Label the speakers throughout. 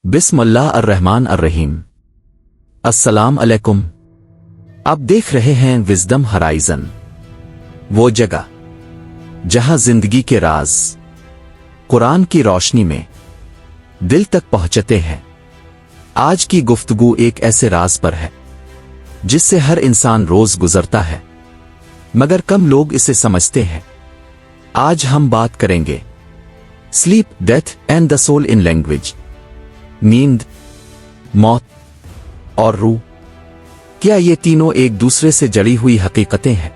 Speaker 1: बिस्मिल्लाह अर्रहमान अर्रहीम। अस्सलाम अलैकुम। आप देख रहे हैं विज़डम हराइज़न, वो जगह जहां जिंदगी के राज कुरान की रोशनी में दिल तक पहुंचते हैं। आज की गुफ्तगू एक ऐसे राज पर है जिससे हर इंसान रोज गुजरता है, मगर कम लोग इसे समझते हैं। आज हम बात करेंगे sleep, death and the soul in language. नींद, मौत और रूह, क्या ये तीनों एक दूसरे से जड़ी हुई हकीकतें हैं?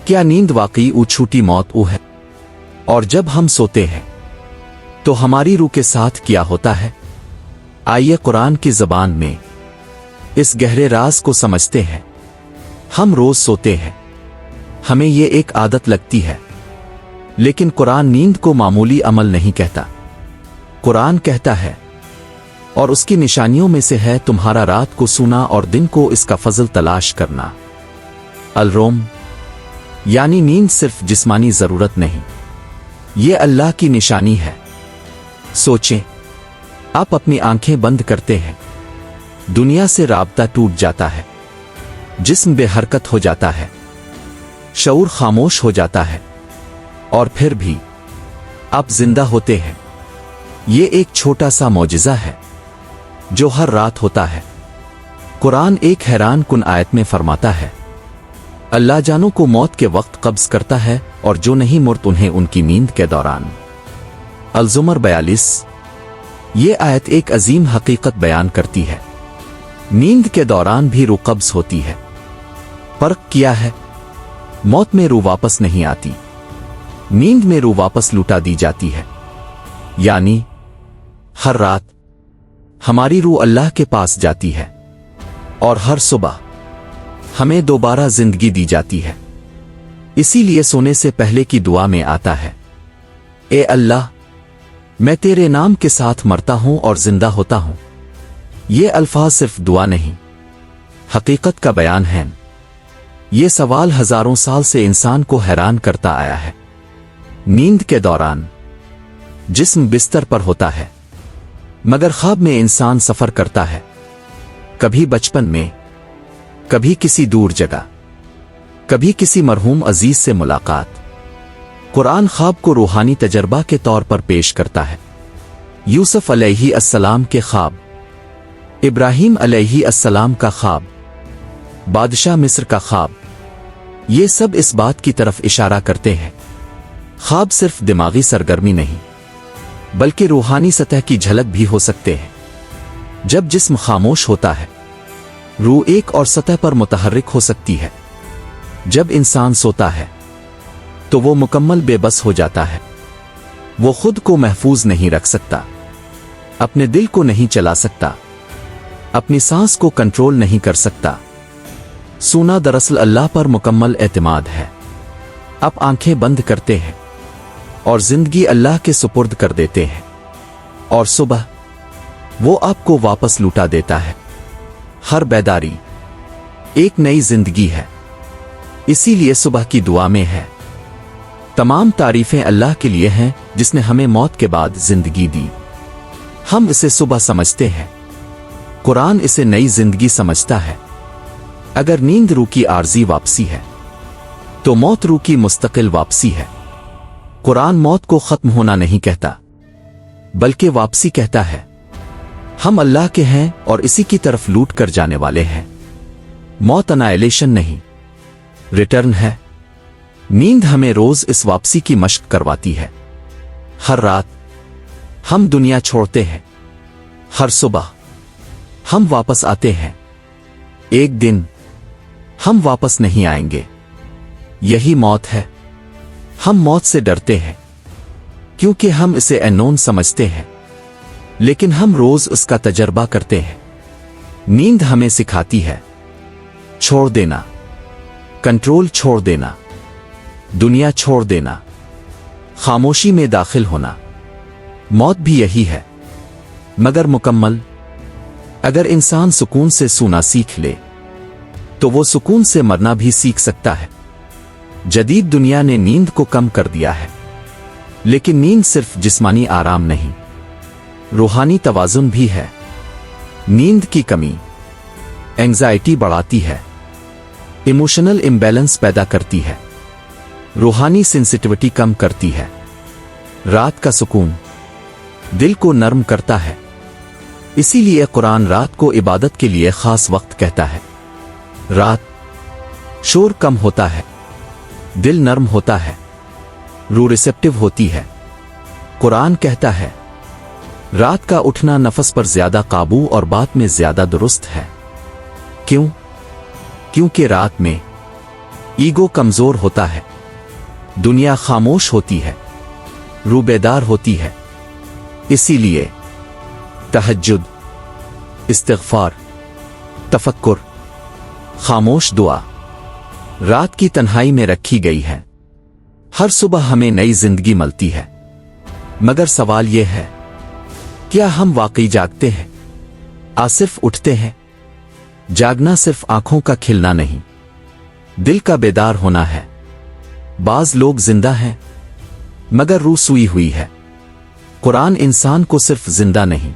Speaker 1: क्या नींद वाकई छूटी मौत है? और जब हम सोते हैं तो हमारी रूह के साथ क्या होता है? आइए कुरान की ज़बान में इस गहरे राज को समझते हैं। हम रोज सोते हैं, हमें ये एक आदत लगती है, लेकिन कुरान नींद को मामूली अमल नहीं कहता। कुरान कहता है, और उसकी निशानियों में से है तुम्हारा रात को सूना और दिन को इसका फजल तलाश करना। अलरोम, यानी नींद सिर्फ जिस्मानी जरूरत नहीं, ये अल्लाह की निशानी है। सोचें, आप अपनी आंखें बंद करते हैं, दुनिया से राबता टूट जाता है, जिस्म बेहरकत हो जाता है, शऊर खामोश हो जाता है, और फिर भी आप जिंदा होते हैं। ये एक छोटा सा मौजिज़ा है जो हर रात होता है। कुरान एक हैरान कुन आयत में फरमाता है, अल्लाह जानों को मौत के वक्त कब्ज करता है और जो नहीं मुर्त उन्हें उनकी नींद के दौरान। अल-ज़ुमर 42। ये आयत एक अजीम हकीकत बयान करती है, नींद के दौरान भी रूह कब्ज होती है। फर्क क्या है? मौत में रूह वापस नहीं आती, नींद में रूह वापस लुटा दी जाती है। यानी हर रात हमारी रूह अल्लाह के पास जाती है और हर सुबह हमें दोबारा जिंदगी दी जाती है। इसीलिए सोने से पहले की दुआ में आता है, ए अल्लाह, मैं तेरे नाम के साथ मरता हूं और जिंदा होता हूं। ये अल्फाज सिर्फ दुआ नहीं, हकीकत का बयान है। ये सवाल हजारों साल से इंसान को हैरान करता आया है। नींद के दौरान जिस्म बिस्तर पर होता है, मगर ख्वाब में इंसान सफर करता है, कभी बचपन में, कभी किसी दूर जगह, कभी किसी मरहूम अजीज से मुलाकात। कुरान ख्वाब को रूहानी तजर्बा के तौर पर पेश करता है। यूसुफ अलैहिस्सलाम के ख्वाब, इब्राहीम अलैहिस्सलाम का ख्वाब, बादशाह मिस्र का ख्वाब, ये सब इस बात की तरफ इशारा करते हैं, ख्वाब सिर्फ दिमागी सरगर्मी नहीं, बल्कि रूहानी सतह की झलक भी हो सकते हैं। जब जिस्म खामोश होता है, रूह एक और सतह पर मुतहर्रिक हो सकती है। जब इंसान सोता है तो वो मुकम्मल बेबस हो जाता है। वो खुद को महफूज नहीं रख सकता, अपने दिल को नहीं चला सकता, अपनी सांस को कंट्रोल नहीं कर सकता। सोना दरअसल अल्लाह पर मुकम्मल एतमाद है। आप आंखें बंद करते हैं और जिंदगी अल्लाह के सुपुर्द कर देते हैं, और सुबह वो आपको वापस लुटा देता है। हर बेदारी एक नई जिंदगी है। इसीलिए सुबह की दुआ में है, तमाम तारीफें अल्लाह के लिए हैं जिसने हमें मौत के बाद जिंदगी दी। हम इसे सुबह समझते हैं, कुरान इसे नई जिंदगी समझता है। अगर नींद रूह की आर्जी वापसी है, तो मौत रूह की मुस्तकिल वापसी है। कुरान मौत को खत्म होना नहीं कहता, बल्कि वापसी कहता है। हम अल्लाह के हैं और इसी की तरफ लूट कर जाने वाले हैं। मौत अनाइलेशन नहीं, रिटर्न है। नींद हमें रोज इस वापसी की मशक करवाती है। हर रात हम दुनिया छोड़ते हैं, हर सुबह हम वापस आते हैं। एक दिन हम वापस नहीं आएंगे। यही मौत है। हम मौत से डरते हैं क्योंकि हम इसे अननोन समझते हैं, लेकिन हम रोज उसका तजर्बा करते हैं। नींद हमें सिखाती है छोड़ देना, कंट्रोल छोड़ देना, दुनिया छोड़ देना, खामोशी में दाखिल होना। मौत भी यही है, मगर मुकम्मल। अगर इंसान सुकून से सोना सीख ले तो वो सुकून से मरना भी सीख सकता है। जदीद दुनिया ने नींद को कम कर दिया है, लेकिन नींद सिर्फ जिस्मानी आराम नहीं, रूहानी तवाजुन भी है। नींद की कमी एंग्जाइटी बढ़ाती है, इमोशनल इम्बैलेंस पैदा करती है, रूहानी सेंसिटिविटी कम करती है। रात का सुकून दिल को नर्म करता है, इसीलिए कुरान रात को इबादत के लिए खास वक्त कहता है। रात शोर कम होता है, दिल नर्म होता है, रूह रिसेप्टिव होती है। कुरान कहता है रात का उठना नफस पर ज्यादा काबू और बात में ज्यादा दुरुस्त है। क्यों? क्योंकि रात में ईगो कमजोर होता है, दुनिया खामोश होती है, रूह बेदार होती है। इसीलिए तहज्जुद, इस्तिग़फ़ार, तफक्कुर, खामोश दुआ रात की तन्हाई में रखी गई है। हर सुबह हमें नई जिंदगी मिलती है, मगर सवाल यह है क्या हम वाकई जागते हैं? सिर्फ उठते हैं? जागना सिर्फ आंखों का खिलना नहीं, दिल का बेदार होना है। बाज लोग जिंदा हैं मगर रूह सोई हुई है। कुरान इंसान को सिर्फ जिंदा नहीं,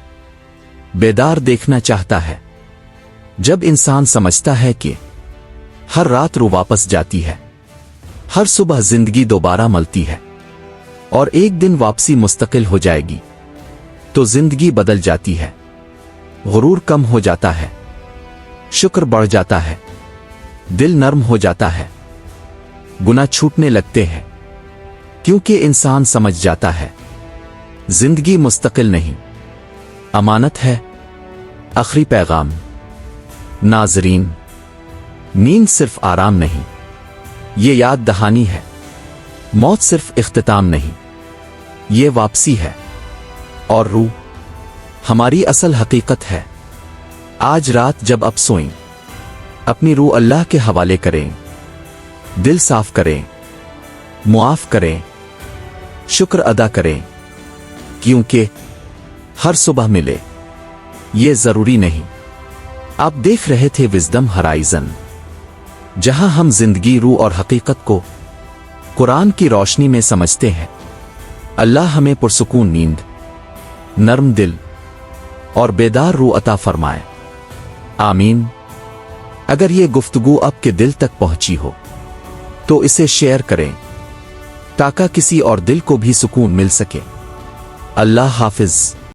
Speaker 1: बेदार देखना चाहता है। जब इंसान समझता है कि हर रात रूह वापस जाती है, हर सुबह जिंदगी दोबारा मिलती है और एक दिन वापसी मुस्तकिल हो जाएगी, तो जिंदगी बदल जाती है। गुरूर कम हो जाता है, शुक्र बढ़ जाता है, दिल नर्म हो जाता है, गुनाह छूटने लगते हैं, क्योंकि इंसान समझ जाता है जिंदगी मुस्तकिल नहीं, अमानत है। आखिरी पैगाम नाजरीन, नींद सिर्फ आराम नहीं, ये याद दहानी है। मौत सिर्फ इख्तिताम नहीं, ये वापसी है। और रूह हमारी असल हकीकत है। आज रात जब आप सोएं, अपनी रूह अल्लाह के हवाले करें, दिल साफ करें, मुआफ करें, शुक्र अदा करें, क्योंकि हर सुबह मिले ये जरूरी नहीं। आप देख रहे थे विज़डम हराइजन, जहां हम जिंदगी, रूह और हकीकत को कुरान की रोशनी में समझते हैं। अल्लाह हमें पुरसुकून नींद, नर्म दिल और बेदार रूह अता फरमाए। आमीन। अगर ये गुफ्तगू आपके दिल तक पहुंची हो तो इसे शेयर करें ताकि किसी और दिल को भी सुकून मिल सके। अल्लाह हाफिज।